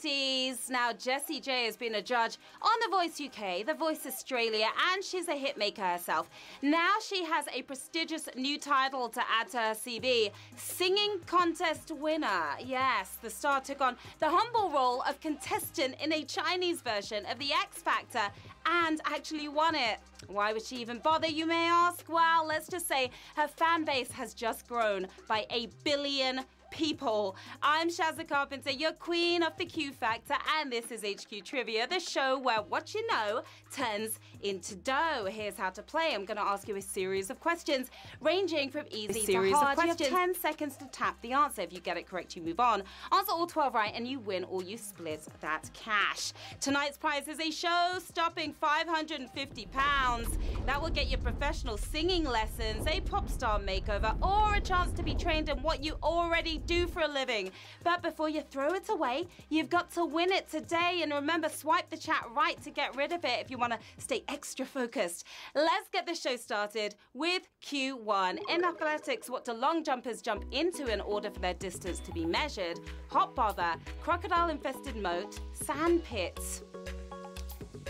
ladies. Now, Jessie J has been a judge on The Voice UK, The Voice Australia, and she's a hitmaker herself. Now she has a prestigious new title to add to her CV, Singing Contest Winner. Yes, the star took on the humble role of contestant in a Chinese version of The X Factor and actually won it. Why would she even bother, you may ask? Well, let's just say her fan base has just grown by 1 billion people. I'm Shazza Carpenter, your queen of the Q Factor, and this is HQ Trivia, the show where what you know turns into dough. Here's how to play. I'm going to ask you a series of questions ranging from easy to hard. You have 10 seconds to tap the answer. If you get it correct, you move on. Answer all 12 right and you win, or you split that cash. Tonight's prize is a show-stopping £550. That will get you professional singing lessons, a pop star makeover, or a chance to be trained in what you already do for a living. But before you throw it away, you've got to win it today. And remember, swipe the chat right to get rid of it if you want to stay extra focused. Let's get the show started with Q1. In athletics, what do long jumpers jump into in order for their distance to be measured? Hot bother, crocodile-infested moat, sand pit.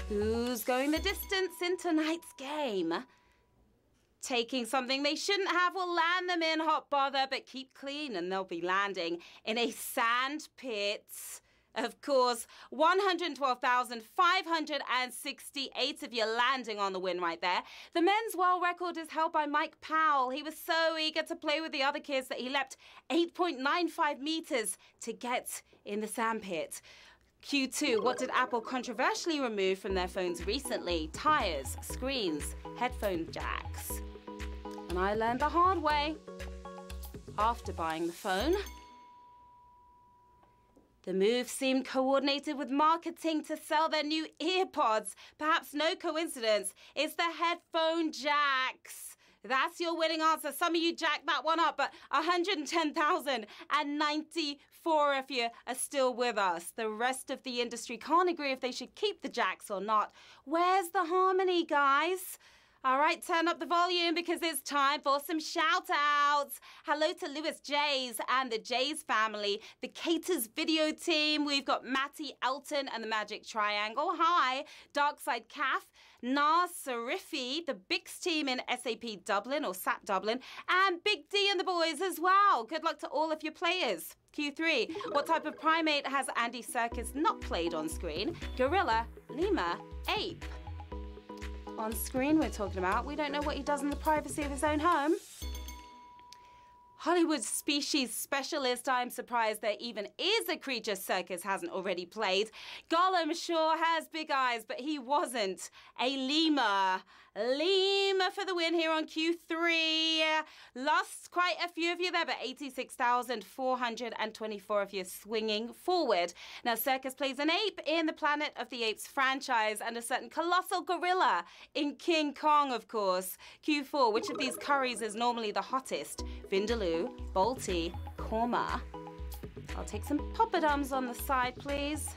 Who's going the distance in tonight's game? Taking something they shouldn't have will land them in hot bother, but keep clean and they'll be landing in a sand pit. Of course, 112,568 of you landing on the win right there. The men's world record is held by Mike Powell. He was so eager to play with the other kids that he leapt 8.95 meters to get in the sand pit. Q2, what did Apple controversially remove from their phones recently? Tires, screens, headphone jacks. And I learned the hard way after buying the phone. The move seemed coordinated with marketing to sell their new EarPods. Perhaps no coincidence, it's the headphone jacks. That's your winning answer. Some of you jacked that one up, but 110,094 of you are still with us. The rest of the industry can't agree if they should keep the jacks or not. Where's the harmony, guys? All right, turn up the volume because it's time for some shout-outs. Hello to Lewis Jays and the Jays family, the Caters video team. We've got Matty Elton and the Magic Triangle. Hi, Darkside Calf, Nas Sarifi, the Bix team in SAP Dublin or SAP Dublin, and Big D and the boys as well. Good luck to all of your players. Q3, what type of primate has Andy Serkis not played on screen? Gorilla, lemur, ape. On screen we're talking about. We don't know what he does in the privacy of his own home. Hollywood species specialist, I'm surprised there even is a creature Serkis hasn't already played. Gollum sure has big eyes, but he wasn't. A lemur. Lemur for the win here on Q3. Lost quite a few of you there, but 86,424 of you swinging forward. Now, Serkis plays an ape in the Planet of the Apes franchise and a certain colossal gorilla in King Kong, of course. Q4, which of these curries is normally the hottest? Vindaloo, Balti, Korma. I'll take some poppadoms on the side, please.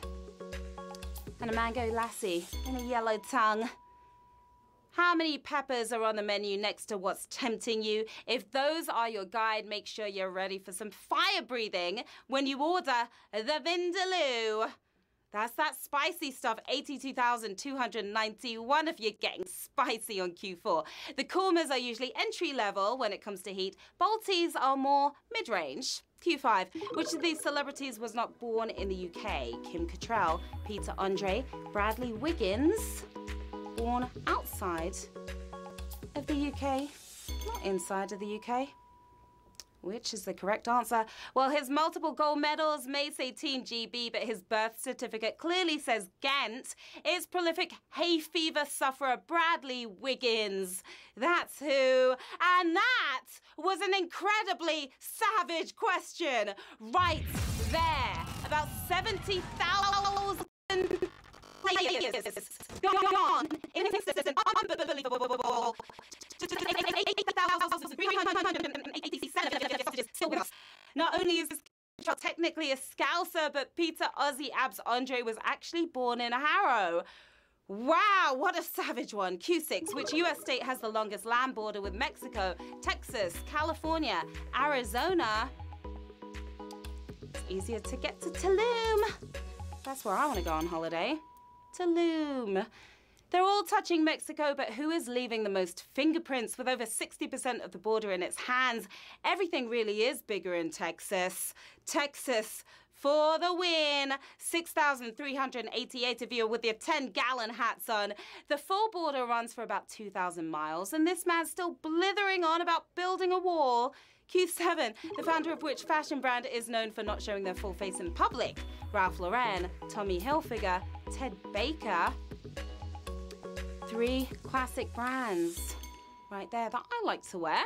And a mango lassi and a yellow tongue. How many peppers are on the menu next to what's tempting you? If those are your guide, make sure you're ready for some fire breathing when you order the Vindaloo. That's that spicy stuff, 82,291 of you getting spicy on Q4. The Kormas are usually entry level when it comes to heat. Baltis are more mid-range. Q5, which of these celebrities was not born in the UK? Kim Cattrall, Peter Andre, Bradley Wiggins. Born outside of the UK, not inside of the UK. Which is the correct answer? Well, his multiple gold medals may say Team GB, but his birth certificate clearly says Ghent. It's prolific hay fever sufferer Bradley Wiggins. That's who. And that was an incredibly savage question right there. About 70,000 players gone in an unbelievable 8,387 still with us. Not only is this technically a Scouser, but Peter Ozzy Abs Andre was actually born in a Harrow. Wow, what a savage one. Q6, which US state has the longest land border with Mexico? Texas, California, Arizona. It's easier to get to Tulum. That's where I want to go on holiday. Tulum. They're all touching Mexico, but who is leaving the most fingerprints with over 60% of the border in its hands? Everything really is bigger in Texas. Texas for the win. 6,388 of you with your 10-gallon hats on. The full border runs for about 2,000 miles, and this man's still blithering on about building a wall. Q7, the founder of which fashion brand is known for not showing their full face in public? Ralph Lauren, Tommy Hilfiger, Ted Baker. 3 classic brands right there that I like to wear.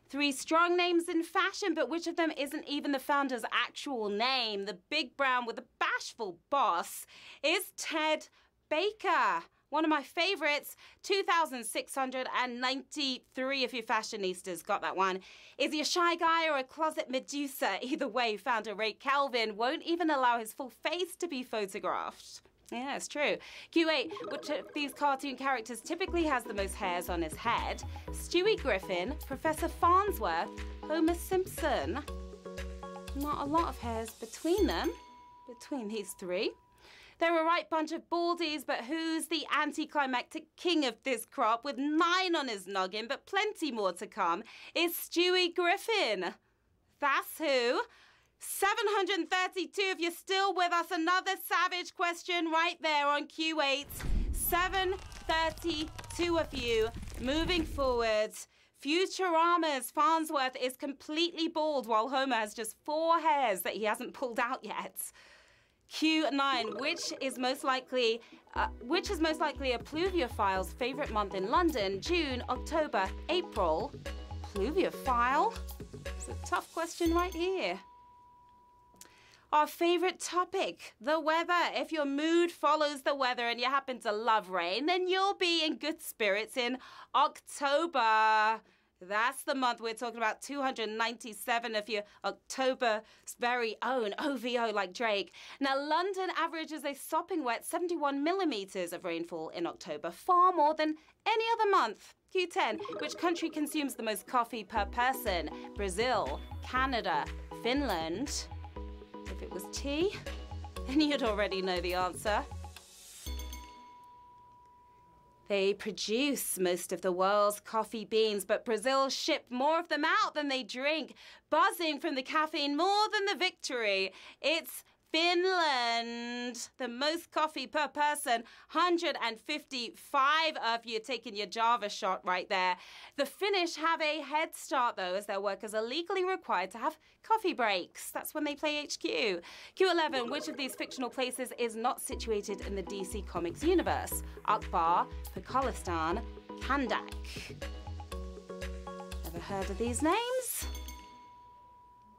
3 strong names in fashion, but which of them isn't even the founder's actual name? The big brown with the bashful boss is Ted Baker. One of my favorites, 2,693 if you fashionistas got that one. Is he a shy guy or a closet Medusa? Either way, founder Ray Calvin won't even allow his full face to be photographed. Yeah, it's true. Q8, which of these cartoon characters typically has the most hairs on his head? Stewie Griffin, Professor Farnsworth, Homer Simpson. Not a lot of hairs between them, between these 3. They're a right bunch of baldies, but who's the anticlimactic king of this crop with 9 on his noggin, but plenty more to come? It's Stewie Griffin. That's who. 732 if you're still with us. Another savage question right there on Q8. 732 of you moving forward. Futurama's Farnsworth is completely bald while Homer has just 4 hairs that he hasn't pulled out yet. Q9, which is most likely a pluviophile's favorite month in London? June, October, April. Pluviophile? It's a tough question right here. Our favorite topic, the weather. If your mood follows the weather and you happen to love rain, then you'll be in good spirits in October. That's the month we're talking about. 297 of your October's very own OVO like Drake. Now, London averages a sopping wet 71 millimeters of rainfall in October, far more than any other month. Q10, which country consumes the most coffee per person? Brazil, Canada, Finland. If it was tea, then you'd already know the answer. They produce most of the world's coffee beans, but Brazil ship more of them out than they drink, buzzing from the caffeine more than the victory. It's Finland, the most coffee per person, 155 of you taking your Java shot right there. The Finnish have a head start, though, as their workers are legally required to have coffee breaks. That's when they play HQ. Q11, which of these fictional places is not situated in the DC Comics universe? Akbar, Pakistan, Kandak. Ever heard of these names?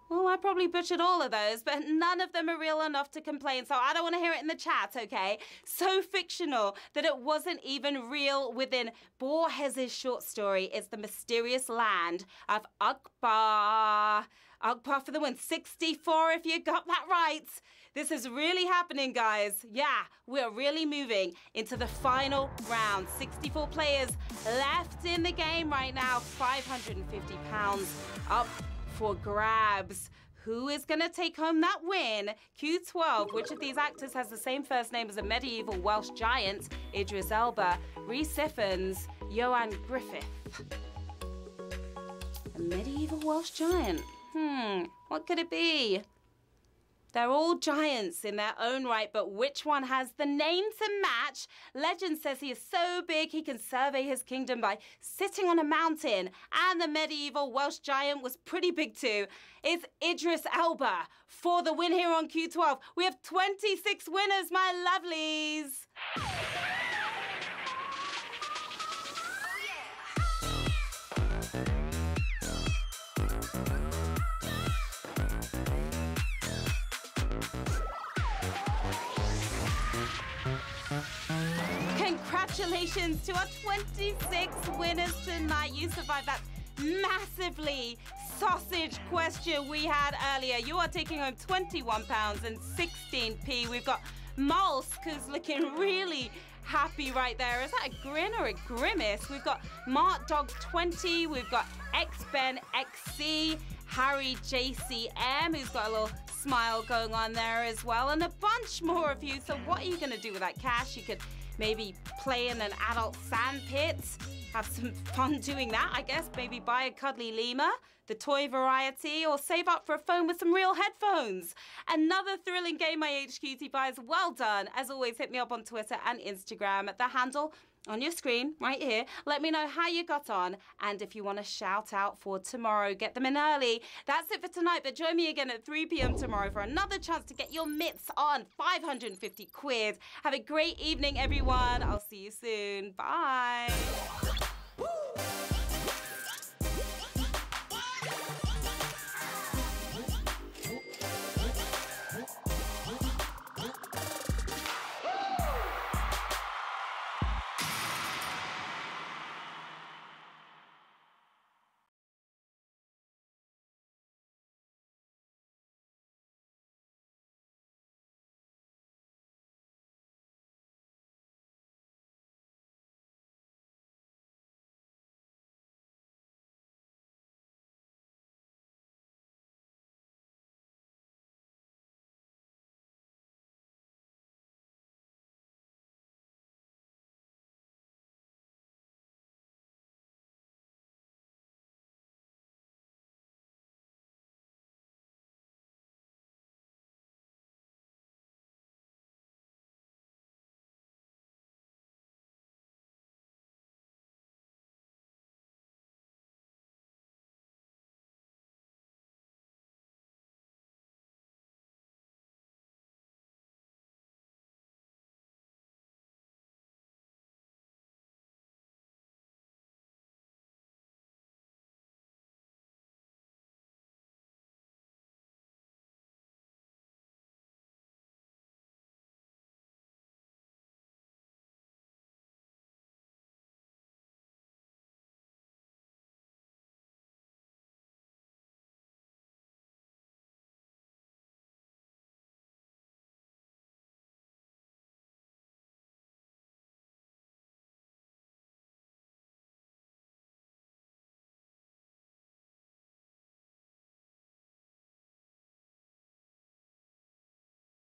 Well, I probably butchered all of those, but none of them are real enough to complain, so I don't want to hear it in the chat, okay? So fictional that it wasn't even real within Borges's short story. It's the mysterious land of Akbar. Akbar for the win. 64 if you got that right. This is really happening, guys. Yeah, we're really moving into the final round. 64 players left in the game right now. £550 up for grabs. Who is going to take home that win? Q12, which of these actors has the same first name as a medieval Welsh giant? Idris Elba, Rhys Ifans, Johan Griffith. A medieval Welsh giant. What could it be? They're all giants in their own right, but which one has the name to match? Legend says he is so big he can survey his kingdom by sitting on a mountain. And the medieval Welsh giant was pretty big too. It's Idris Elba for the win here on Q12. We have 26 winners, my lovelies. Congratulations to our 26 winners tonight. You survived that massively sausage question we had earlier. You are taking home £21 and 16p. We've got Molsk, who's looking really happy right there. Is that a grin or a grimace? We've got Mart Dog 20. We've got XBen XC, Harry JCM, who's got a little Smile going on there as well, and a bunch more of you. So what are you going to do with that cash? You could maybe play in an adult sand pit, have some fun doing that, I guess. Maybe buy a cuddly lemur, the toy variety, or save up for a phone with some real headphones. Another thrilling game, my HQT buys. Well done. As always, hit me up on Twitter and Instagram at the handle on your screen right here. Let me know how you got on, and if you want to shout out for tomorrow, get them in early. That's it for tonight, but join me again at 3 p.m. tomorrow for another chance to get your mitts on 550 quid. Have a great evening, everyone. I'll see you soon. Bye.